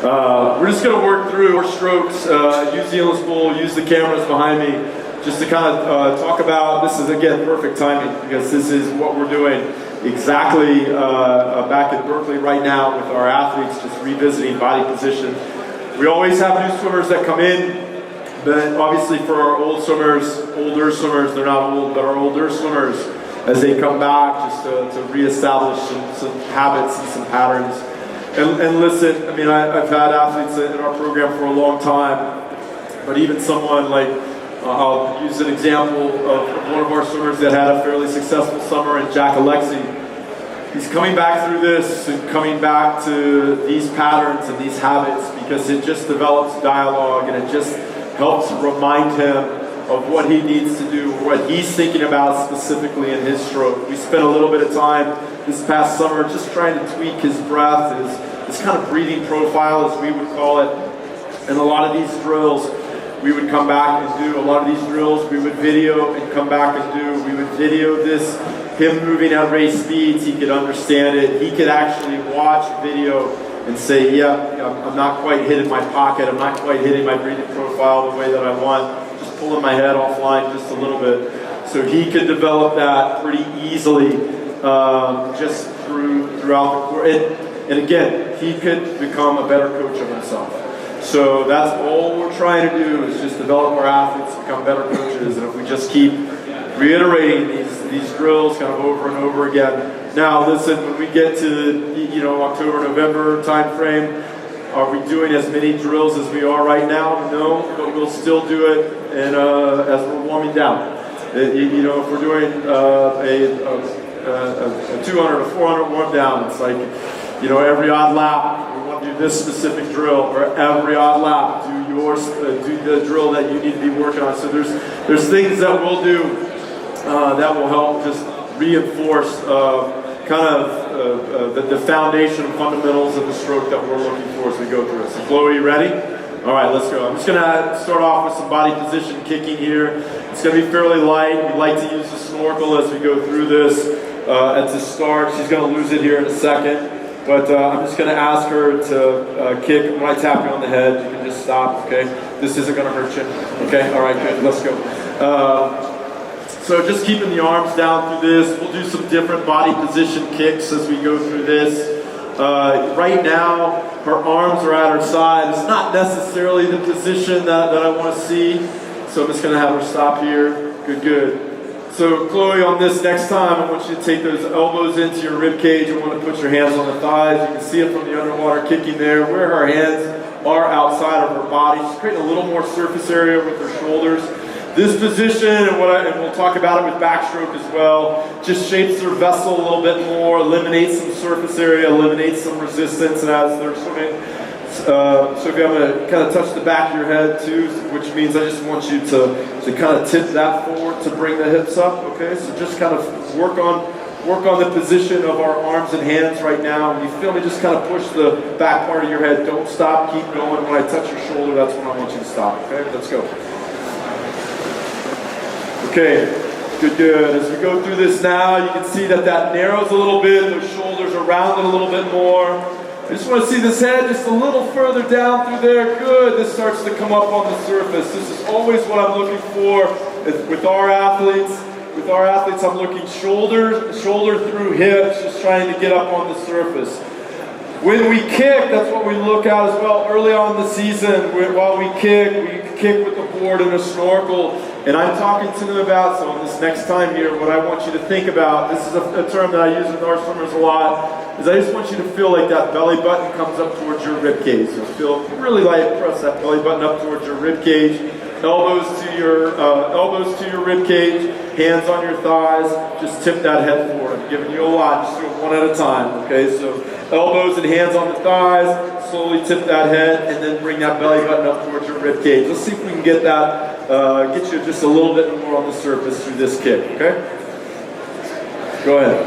We're just going to work through our strokes, use the endless bowl, use the cameras behind me, just to kind of talk about, this is again perfect timing, because this is what we're doing exactly back in Berkeley right now with our athletes, just revisiting body position. We always have new swimmers that come in, but obviously for our older swimmers, they're not old, but our older swimmers, as they come back, just to reestablish some habits and some patterns. And listen, I mean, I've had athletes in our program for a long time, but even someone like, I'll use an example of one of our swimmers that had a fairly successful summer, and Jack Alexi. He's coming back through this and coming back to these patterns and these habits because it just develops dialogue and it just helps remind him of what he needs to do, what he's thinking about specifically in his stroke. We spent a little bit of time this past summer just trying to tweak his breath, his kind of breathing profile, as we would call it. And a lot of these drills, we would come back and do. A lot of these drills, we would video and come back and do. We would video this, him moving at race speeds, he could understand it. He could actually watch video and say, yeah, I'm not quite hitting my pocket, I'm not quite hitting my breathing profile the way that I want, just pulling my head offline just a little bit. So he could develop that pretty easily just throughout the course. And again, he could become a better coach of himself. So that's all we're trying to do, is just develop our athletes, become better coaches. And if we just keep reiterating these drills kind of over and over again. Now listen, when we get to October, November time frame, are we doing as many drills as we are right now? No, but we'll still do it and as we're warming down. If we're doing a 200 or 400 warm down, it's like, every odd lap, we want to do this specific drill, or every odd lap, do the drill that you need to be working on. So there's things that we'll do that will help just reinforce the foundation and fundamentals of the stroke that we're looking for as we go through it. So Chloe, you ready? All right, let's go. I'm just gonna start off with some body position kicking here. It's gonna be fairly light. We like to use the snorkel as we go through this at the start. She's gonna lose it here in a second. But I'm just going to ask her to kick. When I tap you on the head, you can just stop, okay? This isn't going to hurt you, okay? All right, good, let's go. So just keeping the arms down through this. We'll do some different body position kicks as we go through this. Right now, her arms are at her side. It's not necessarily the position that I want to see. So I'm just going to have her stop here. Good, good. So Chloe, on this next time, I want you to take those elbows into your rib cage. I want to put your hands on the thighs. You can see it from the underwater kicking there, where her hands are outside of her body. She's creating a little more surface area with her shoulders. This position, and we'll talk about it with backstroke as well, just shapes their vessel a little bit more, eliminates some surface area, eliminates some resistance as they're swimming. So if I'm going to kind of touch the back of your head too, which means I just want you to kind of tip that forward to bring the hips up, okay? So just kind of work on the position of our arms and hands right now. When you feel me, just kind of push the back part of your head. Don't stop, keep going. When I touch your shoulder, that's when I want you to stop, okay? Let's go. Okay, good, good. As we go through this now, you can see that narrows a little bit. Those shoulders are rounded a little bit more. I just want to see this head just a little further down through there. Good. This starts to come up on the surface. This is always what I'm looking for with our athletes. With our athletes, I'm looking shoulder through hips, just trying to get up on the surface. When we kick, that's what we look at as well. Early on in the season, while we kick with the board and a snorkel. And I'm talking to them about, so on this next time here, what I want you to think about, this is a term that I use with our swimmers a lot, is I just want you to feel like that belly button comes up towards your rib cage. So feel really light, press that belly button up towards your rib cage. Elbows to your rib cage, hands on your thighs, just tip that head forward. I'm giving you a lot, just do it one at a time, okay? So elbows and hands on the thighs, slowly tip that head, and then bring that belly button up towards your rib cage. Let's see if we can get that, get you just a little bit more on the surface through this kick, okay? Go ahead.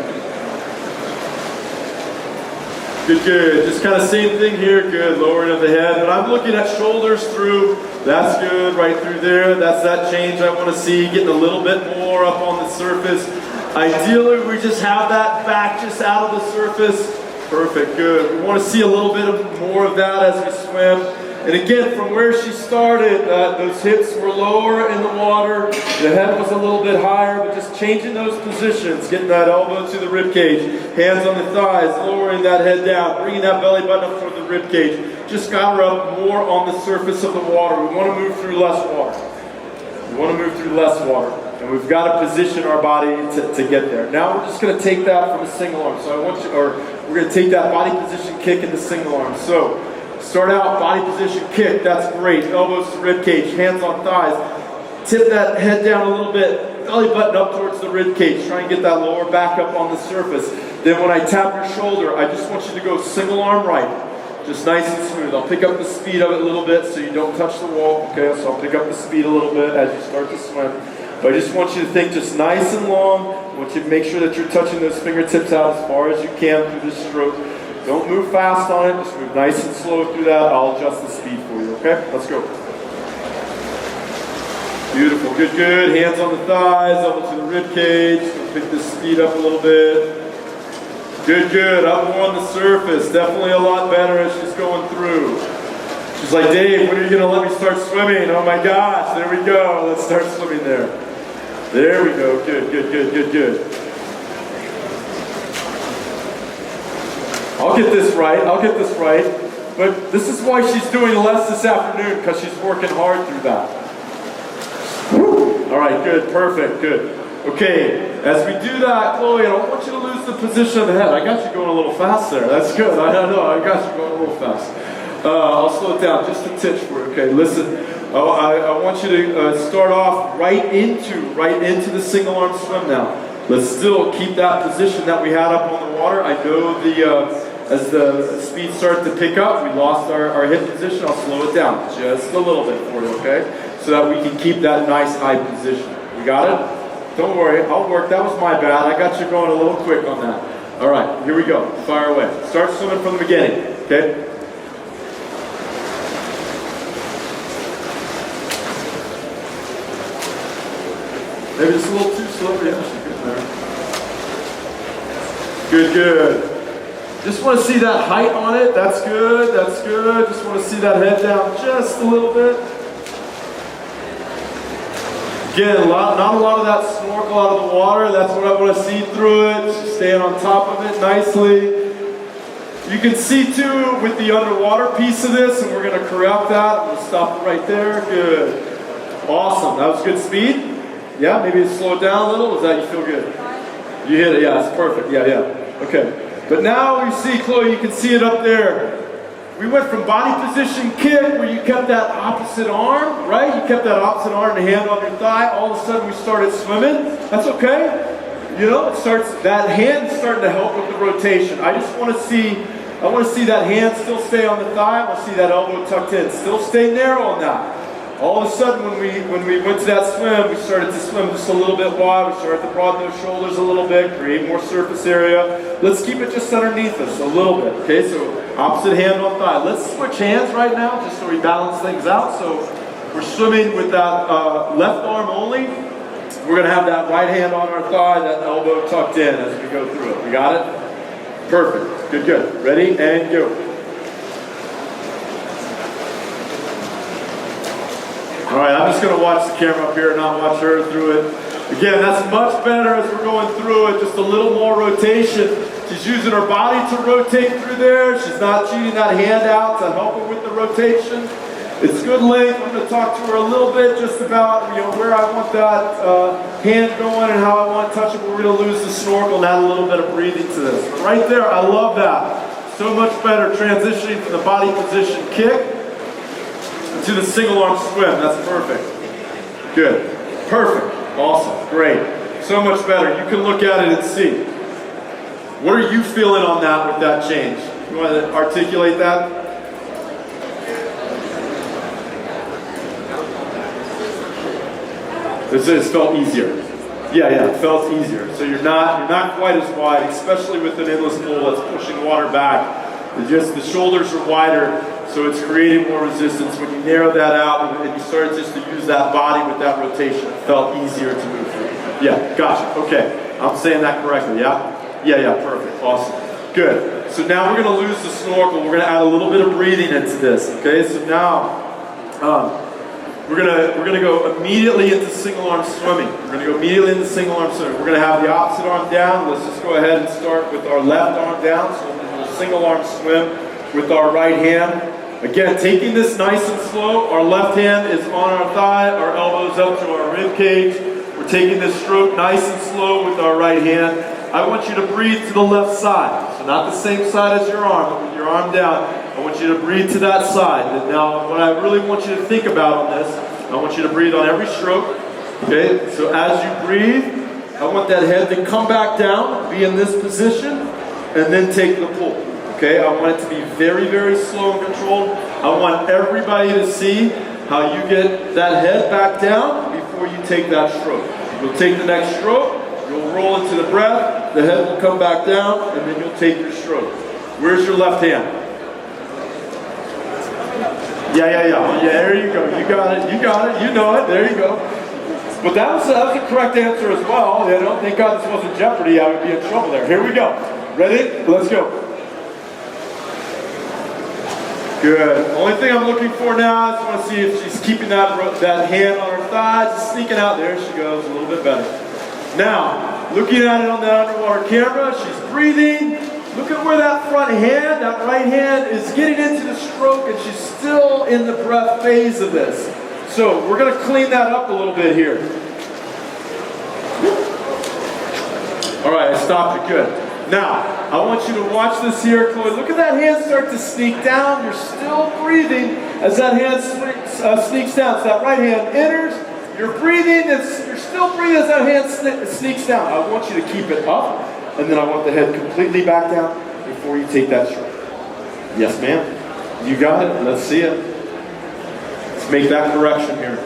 Good, good. Just kind of same thing here. Good. Lowering of the head. But I'm looking at shoulders through. That's good. Right through there. That's that change I want to see. Getting a little bit more up on the surface. Ideally, we just have that back just out of the surface. Perfect, good. We want to see a little bit more of that as we swim. And again, from where she started, those hips were lower in the water, the head was a little bit higher, but just changing those positions, getting that elbow to the rib cage, hands on the thighs, lowering that head down, bringing that belly button up toward the rib cage. Just got her up more on the surface of the water. We want to move through less water. We want to move through less water. And we've got to position our body to get there. Now we're just going to take that from a single arm. So we're going to take that body position kick into single arm. So start out body position kick. That's great. Elbows to rib cage, hands on thighs. Tip that head down a little bit. Belly button up towards the rib cage. Try and get that lower back up on the surface. Then when I tap your shoulder, I just want you to go single arm right. Just nice and smooth. I'll pick up the speed of it a little bit so you don't touch the wall. Okay, so I'll pick up the speed a little bit as you start to swim. But I just want you to think just nice and long. I want you to make sure that you're touching those fingertips out as far as you can through this stroke. Don't move fast on it. Just move nice and slow through that. I'll adjust the speed for you, okay? Let's go. Beautiful. Good, good. Hands on the thighs, elbow to the rib cage. Pick the speed up a little bit. Good, good. Up more on the surface. Definitely a lot better as she's going through. She's like, Dave, when are you going to let me start swimming? Oh my gosh, there we go. Let's start swimming there. There we go. Good, good, good, good, good. I'll get this right. I'll get this right. But this is why she's doing less this afternoon, because she's working hard through that. Woo. All right, good, perfect, good. Okay, as we do that, Chloe, I don't want you to lose the position of the head. I got you going a little fast there. That's good. I know. I got you going a little fast. I'll slow it down just a titch for you. Okay, listen. I want you to start off right into the single arm swim now. Let's still keep that position that we had up on the water. I know as the speed started to pick up, we lost our hip position. I'll slow it down just a little bit for you, okay? So that we can keep that nice high position. We got it? Don't worry, I'll work. That was my bad. I got you going a little quick on that. All right, here we go. Fire away. Start swimming from the beginning, okay? Maybe just a little too slow. Yeah, she's good there. Good, good. Just want to see that height on it. That's good, that's good. Just want to see that head down just a little bit. Again, not a lot of that snorkel out of the water. That's what I want to see through it. Just staying on top of it nicely. You can see too with the underwater piece of this, and we're going to correct that. I'm going to stop it right there. Good. Awesome. That was good speed. Yeah, maybe slow it down a little. Is that you feel good? You hit it. Yeah, it's perfect. Yeah, yeah. Okay. But now you see, Chloe, you can see it up there. We went from body position kick, where you kept that opposite arm, right? You kept that opposite arm and hand on your thigh. All of a sudden, we started swimming. That's okay. You know, that hand starting to help with the rotation. I want to see that hand still stay on the thigh. I want to see that elbow tucked in. Still stay narrow on that. All of a sudden, when we went to that swim, we started to swim just a little bit wide. We started to broaden those shoulders a little bit, create more surface area. Let's keep it just underneath us a little bit, okay? So opposite hand on thigh. Let's switch hands right now, just so we balance things out. So we're swimming with that left arm only. We're going to have that right hand on our thigh, that elbow tucked in as we go through it. We got it? Perfect. Good, good. Ready? And go. All right, I'm just going to watch the camera up here and not watch her through it. Again, that's much better as we're going through it. Just a little more rotation. She's using her body to rotate through there. She's not cheating that hand out to help her with the rotation. It's good length. I'm going to talk to her a little bit just about where I want that hand going and how I want to touch it. We're going to lose the snorkel and add a little bit of breathing to this. But right there, I love that. So much better transitioning from the body position kick to the single arm swim. That's perfect. Good. Perfect. Awesome. Great. So much better. You can look at it and see. What are you feeling on that with that change? You want to articulate that? It felt easier. Yeah, it felt easier. So you're not quite as wide, especially with an endless pool that's pushing water back. The shoulders are wider, so it's creating more resistance. When you narrow that out and you start just to use that body with that rotation, it felt easier to move through. Yeah, gotcha. Okay, I'm saying that correctly, yeah? Yeah, perfect. Awesome. Good. So now we're going to lose the snorkel. We're going to add a little bit of breathing into this. Okay, so now we're gonna go immediately into single arm swimming. We're gonna go immediately into single arm swimming. We're gonna have the opposite arm down. Let's just go ahead and start with our left arm down. So we'll single arm swim with our right hand. Again, taking this nice and slow. Our left hand is on our thigh, our elbows up to our rib cage. We're taking this stroke nice and slow with our right hand. I want you to breathe to the left side. So not the same side as your arm, but with your arm down. I want you to breathe to that side. And now, what I really want you to think about on this, I want you to breathe on every stroke. Okay, so as you breathe, I want that head to come back down, be in this position, and then take the pull. Okay, I want it to be very, very slow and controlled. I want everybody to see how you get that head back down before you take that stroke. You'll take the next stroke, you'll roll into the breath, the head will come back down, and then you'll take your stroke. Where's your left hand? Yeah, there you go. You got it, you know it, there you go. But that was the correct answer as well. Thank God this wasn't Jeopardy, I would be in trouble there. Here we go. Ready? Let's go. Good. Only thing I'm looking for now, I just want to see if she's keeping that hand on her thigh, just sneaking out. There she goes, a little bit better. Now, looking at it on that underwater camera, she's breathing. Look at where that front hand, that right hand, is getting into the stroke, and she's still in the breath phase of this. So we're going to clean that up a little bit here. All right, I stopped it. Good. Now, I want you to watch this here, Chloe. Look at that hand start to sneak down. You're still breathing as that hand sneaks down. So that right hand enters. You're breathing, and you're still breathing as that hand sneaks down. I want you to keep it up. And then I want the head completely back down before you take that stroke. Yes, ma'am. You got it. Let's see it. Let's make that correction here.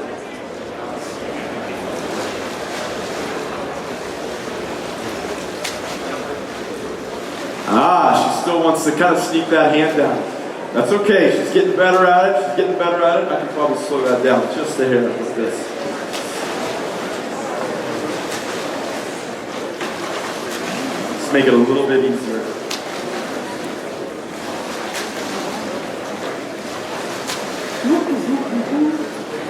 She still wants to kind of sneak that hand down. That's okay. She's getting better at it. She's getting better at it. I can probably slow that down just a hair with this. Make it a little bit easier.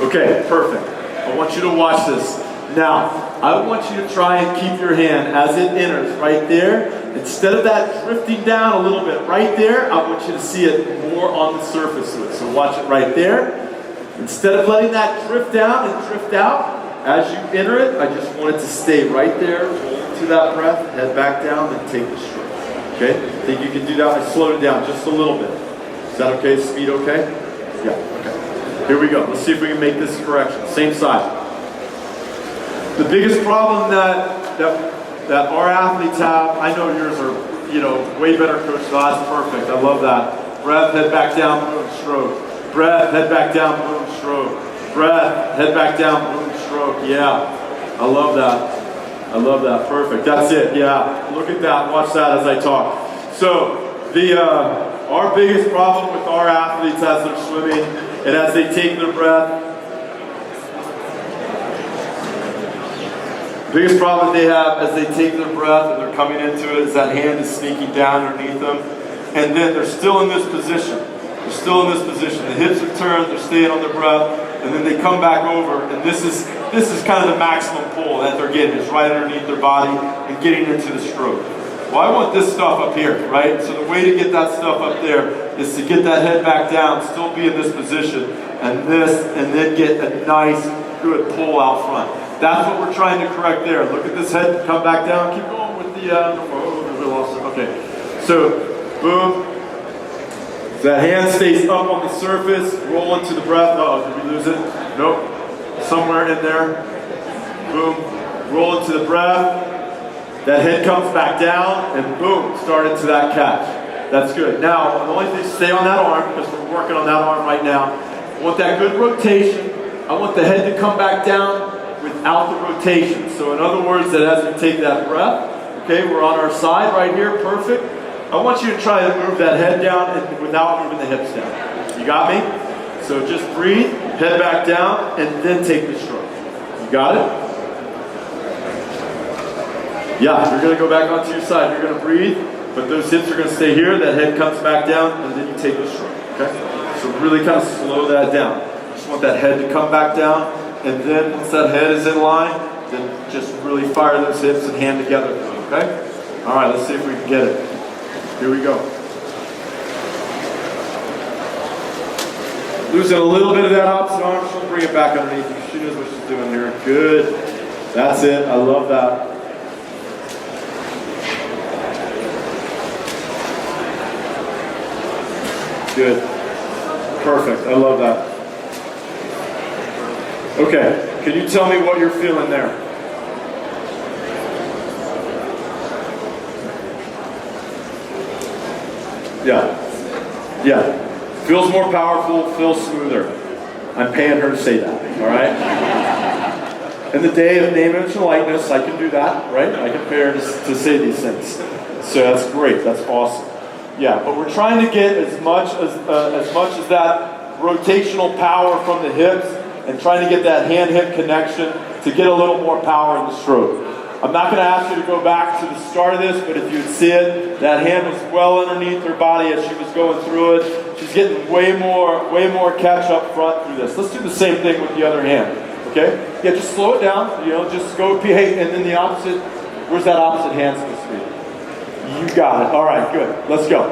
Okay, perfect. I want you to watch this. Now, I want you to try and keep your hand as it enters right there. Instead of that drifting down a little bit right there, I want you to see it more on the surface of it. So watch it right there. Instead of letting that drift down and drift out, as you enter it, I just want it to stay right there. To that breath, head back down, and take the stroke. Okay? Think you can do that? I slowed it down just a little bit. Is that okay? Speed okay? Yeah, okay. Here we go. Let's see if we can make this correction. Same side. The biggest problem that our athletes have, I know yours are, way better coached. So that's perfect. I love that. Breath, head back down, boom, stroke. Breath, head back down, boom, stroke. Breath, head back down, boom, stroke. Yeah, I love that. I love that. Perfect. That's it. Yeah. Look at that. Watch that as I talk. So our biggest problem with our athletes as they're swimming and as they take their breath, the biggest problem they have as they take their breath and they're coming into it is that hand is sneaking down underneath them, and then they're still in this position. They're still in this position. The hips are turned. They're staying on their breath, and then they come back over, and this is kind of the maximum pull that they're getting, is right underneath their body and getting into the stroke. Well, I want this stuff up here, right? So the way to get that stuff up there is to get that head back down, still be in this position, and then get a nice, good pull out front. That's what we're trying to correct there. Look at this head, come back down, keep going with the, we lost it. Okay, so, boom. So that hand stays up on the surface, roll into the breath. Uh-oh, did we lose it? Nope. Somewhere in there. Boom. Roll into the breath. That head comes back down, and boom, start into that catch. That's good. Now, the only thing, stay on that arm, because we're working on that arm right now. I want that good rotation. I want the head to come back down without the rotation. So in other words, that as we take that breath, okay, we're on our side right here, perfect. I want you to try to move that head down and without moving the hips down. You got me? So just breathe, head back down, and then take the stroke. You got it? Yeah, you're going to go back onto your side. You're going to breathe, but those hips are going to stay here, that head comes back down, and then you take the stroke, okay? So really kind of slow that down. Just want that head to come back down, and then once that head is in line, then just really fire those hips and hand together, okay? All right, let's see if we can get it. Here we go. Losing a little bit of that opposite arm, she'll bring it back underneath you. She knows what she's doing here. Good. That's it. I love that. Good. Perfect. I love that. Okay. Can you tell me what you're feeling there? Yeah. Yeah. Feels more powerful, feels smoother. I'm paying her to say that, all right? In the day of name, image, and likeness, I can do that, right? I can pay her to say these things. So that's great, that's awesome. Yeah, but we're trying to get as much as that rotational power from the hips and trying to get that hand-hip connection to get a little more power in the stroke. I'm not going to ask you to go back to the start of this, but if you would see it, that hand was well underneath her body as she was going through it. She's getting way more catch up front through this. Let's do the same thing with the other hand, okay? Yeah, just slow it down, just go, hey, and then the opposite, where's that opposite hand supposed to be? You got it. All right, good. Let's go.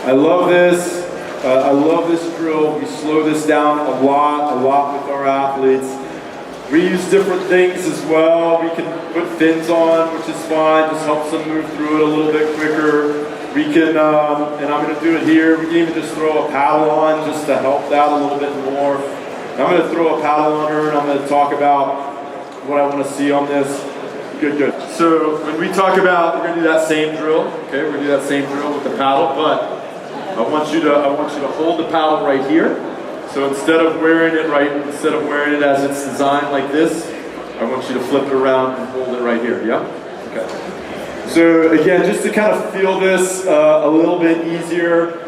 I love this. I love this drill. We slow this down a lot with our athletes. We use different things as well. We can put fins on, which is fine. Just helps them move through it a little bit quicker. We can, and I'm going to do it here. We can even just throw a paddle on just to help that a little bit more. I'm going to throw a paddle on her, and I'm going to talk about what I want to see on this. Good. So when we talk about, we're going to do that same drill. Okay, we're going to do that same drill with the paddle, but I want you to hold the paddle right here. So instead of wearing it as it's designed like this, I want you to flip it around and hold it right here. Yeah? Okay. So again, just to kind of feel this a little bit easier,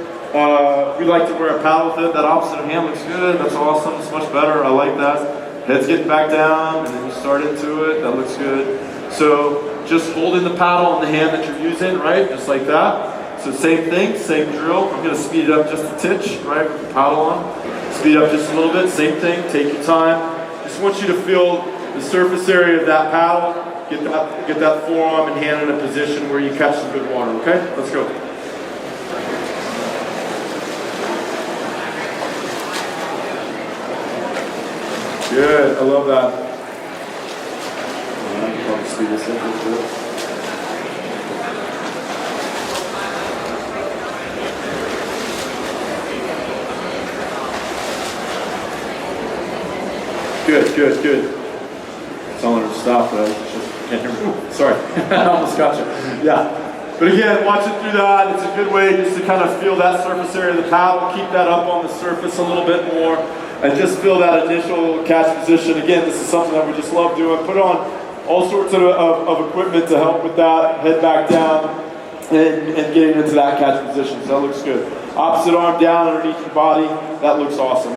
we like to wear a paddle with it. That opposite hand looks good. That's awesome. It's much better. I like that. Head's getting back down, and then you start into it. That looks good. So just holding the paddle on the hand that you're using, right? Just like that. So same thing, same drill. I'm going to speed it up just a titch, right, with the paddle on. Speed up just a little bit, same thing, take your time. Just want you to feel the surface area of that paddle. Get that forearm and hand in a position where you catch some good water, okay? Let's go. Good, I love that. All right, probably speed this up a little bit. Good. I'm telling her to stop, but I just can't hear me. Ooh, sorry, I almost got you. Yeah, but again, watch it through that. It's a good way just to kind of feel that surface area of the paddle, keep that up on the surface a little bit more, and just feel that initial catch position. Again, this is something that we just love doing. Put on all sorts of equipment to help with that, head back down, and getting into that catch position. So that looks good. Opposite arm down underneath your body. That looks awesome.